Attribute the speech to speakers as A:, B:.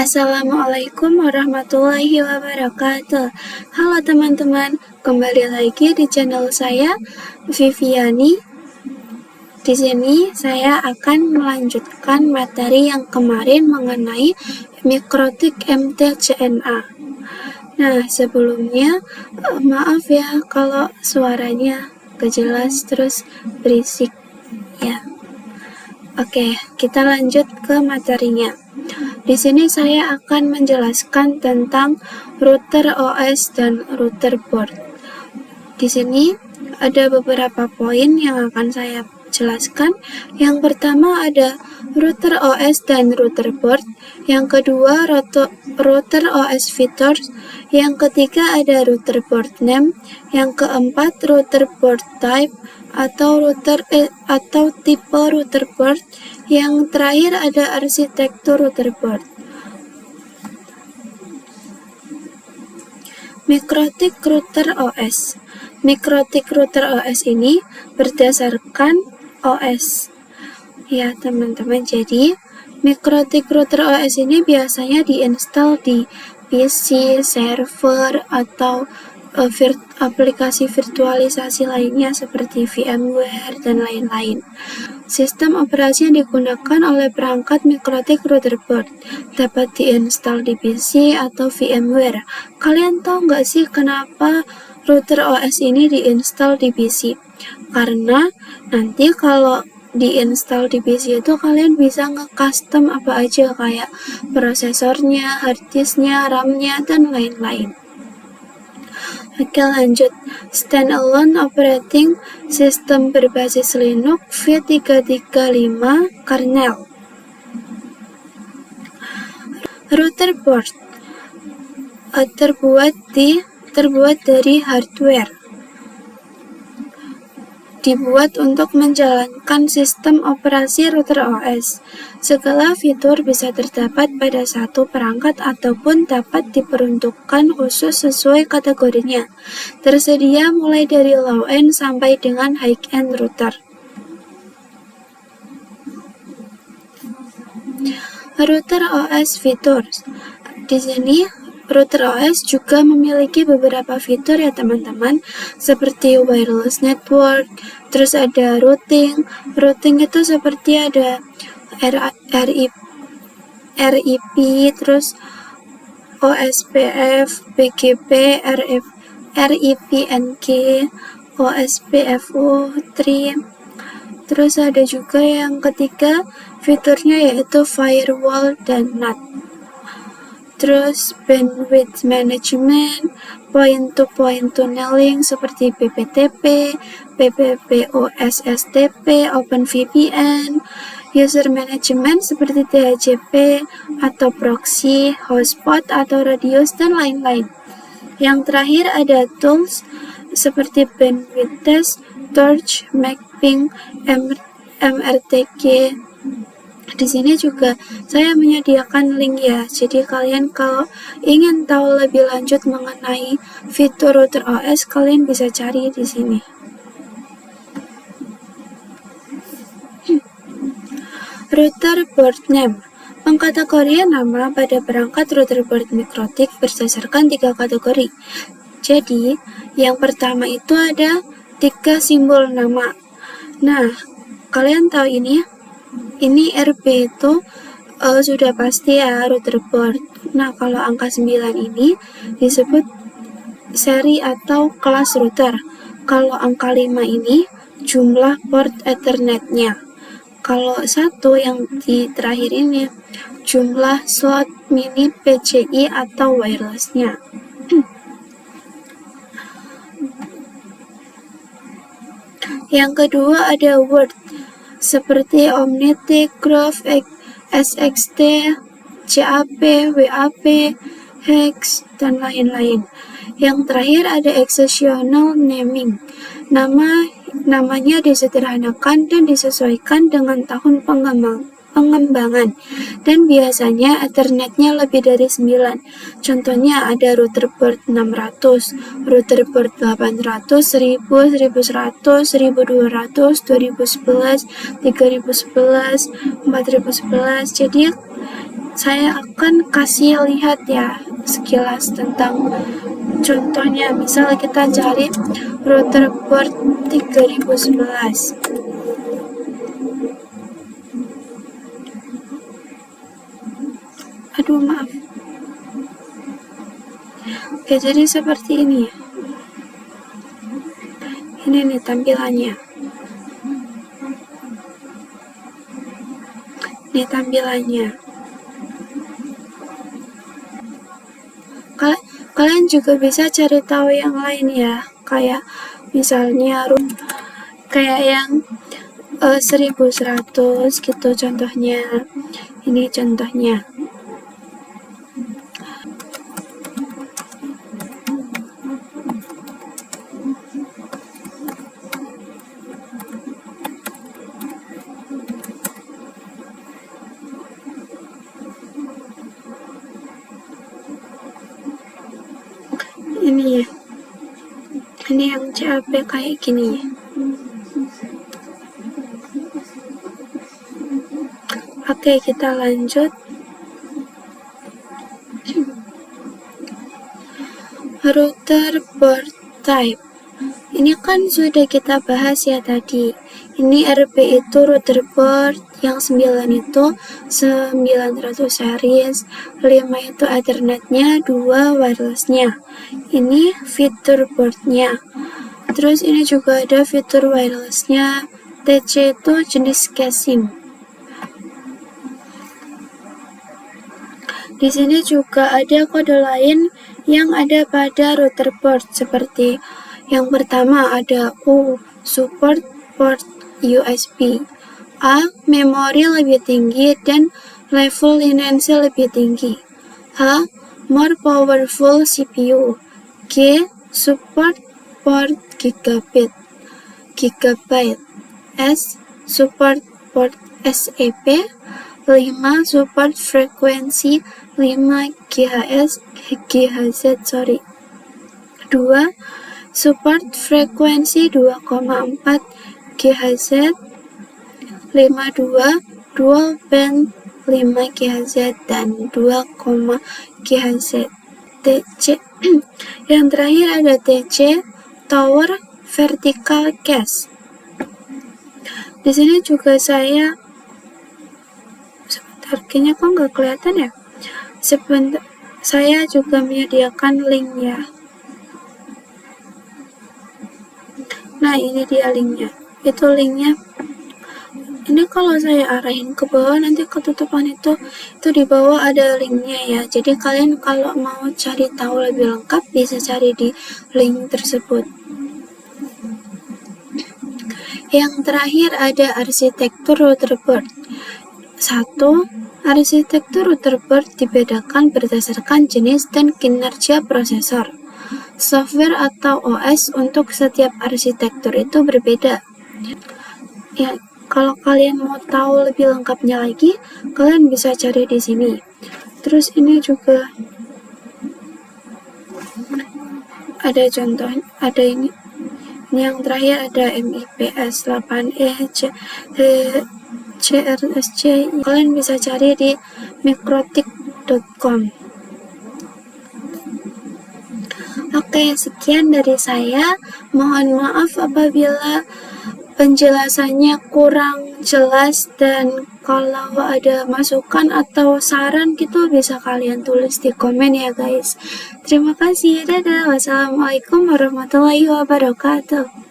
A: Assalamualaikum warahmatullahi wabarakatuh. Halo teman-teman, kembali lagi di channel saya, Viviani. Di sini saya akan melanjutkan materi yang kemarin mengenai mikrotik mtCNA. Nah, sebelumnya maaf ya kalau suaranya gak jelas terus berisik ya. Oke, kita lanjut ke materinya. Di sini saya akan menjelaskan tentang router OS dan router board. Di sini ada beberapa poin yang akan saya jelaskan. Yang pertama ada router OS dan router board. Yang kedua router OS features. Yang ketiga ada router board name. Yang keempat router board type atau tipe router board. Yang terakhir ada arsitektur router board. Mikrotik router OS. Mikrotik router OS ini berdasarkan OS. Ya teman-teman, jadi mikrotik router OS ini biasanya diinstal di PC, server, atau aplikasi virtualisasi lainnya seperti VMware dan lain-lain. Sistem operasi yang digunakan oleh perangkat mikrotik router board dapat diinstal di PC atau VMware. Kalian tahu nggak sih kenapa router OS ini diinstal di PC? Karena nanti kalau diinstal di PC itu kalian bisa nge-custom apa aja kayak prosesornya, harddisknya, RAM-nya, dan lain-lain. Oke, lanjut. Standalone operating system berbasis Linux v335 kernel. Router board terbuat dari hardware. Dibuat untuk menjalankan sistem operasi router OS. Segala fitur bisa terdapat pada satu perangkat ataupun dapat diperuntukkan khusus sesuai kategorinya. Tersedia mulai dari low-end sampai dengan high-end router. Router OS features. Di sini router OS juga memiliki beberapa fitur ya teman-teman, seperti wireless network, terus ada routing. Routing itu seperti ada RIP, terus OSPF, BGP, RIPNG, OSPF3. Terus ada juga yang ketiga fiturnya yaitu firewall dan NAT. Terus bandwidth management, point-to-point tunneling seperti BPTP, BBPOSSTP, OpenVPN, user management seperti DHCP atau proxy, hotspot atau radius, dan lain-lain. Yang terakhir ada tools seperti bandwidth test, torch, mapping, MRTG. Di sini juga saya menyediakan link ya, jadi kalian kalau ingin tahu lebih lanjut mengenai fitur router OS, kalian bisa cari di sini. Router board name. Pengkategorian nama pada perangkat router board mikrotik berdasarkan 3 kategori. Jadi, yang pertama itu ada 3 simbol nama. Nah, kalian tahu ini RB itu sudah pasti ya router board. Nah, kalau angka 9 ini disebut seri atau kelas router. Kalau angka 5 ini jumlah port Ethernetnya. Kalau 1 yang di terakhir ini jumlah slot mini PCI atau wirelessnya. Yang kedua ada word seperti Omnitic, Grove, SXT, CAP, WAP, Hex, dan lain-lain. Yang terakhir ada exceptional naming. Namanya disederhanakan dan disesuaikan dengan tahun pengembangan, dan biasanya Ethernetnya lebih dari 9. Contohnya ada router board 600, router board 800, 1000, 1100, 1200, 2011, 3011, 4011. Jadi saya akan kasih lihat ya sekilas tentang contohnya. Misal kita cari router port 3011. Aduh, maaf. Oke, jadi seperti ini ya. Ini nih tampilannya. Ini tampilannya. Kalian juga bisa cari tahu yang lain ya. Kayak misalnya kayak yang 1100 gitu contohnya. Ini contohnya. Ini yang CAP kayak gini. Oke, kita lanjut. Router port type. Ini kan sudah kita bahas ya tadi. Ini RP itu router port, yang 9 itu 900 series, 5 itu Ethernet-nya, 2 wireless-nya. Ini fitur portnya. Terus ini juga ada fitur wireless-nya. TC itu jenis casing. Di sini juga ada kode lain yang ada pada router port, seperti yang pertama ada U, support port USB. A, memori lebih tinggi dan level leniency lebih tinggi. H, more powerful CPU. G, support port gigabyte. S, support port SEP. 5, support frekuensi 5 GHz. 2, support frekuensi 2,4 GHz. 5, dual band 5 GHz dan 2, GHz. TC. Yang terakhir ada TC, tower vertical case. Di sini juga saya kayaknya kok nggak kelihatan ya. Sebentar, saya juga menyediakan linknya. Nah, ini dia linknya. Itu linknya. Ini kalau saya arahin ke bawah nanti ketutupan itu di bawah ada linknya ya. Jadi kalian kalau mau cari tahu lebih lengkap bisa cari di link tersebut. Yang terakhir ada arsitektur router port. 1. Arsitektur router port dibedakan berdasarkan jenis dan kinerja prosesor. Software atau OS untuk setiap arsitektur itu berbeda. Ya, kalau kalian mau tahu lebih lengkapnya lagi, kalian bisa cari di sini. Terus ini juga ada contoh, ada ini. Ini yang terakhir ada MIPS 8E, CRSC. Kalian bisa cari di mikrotik.com. Oke, sekian dari saya. Mohon maaf apabila penjelasannya kurang jelas, dan kalau ada masukan atau saran gitu bisa kalian tulis di komen ya guys. Terima kasih, dadah. Wassalamualaikum warahmatullahi wabarakatuh.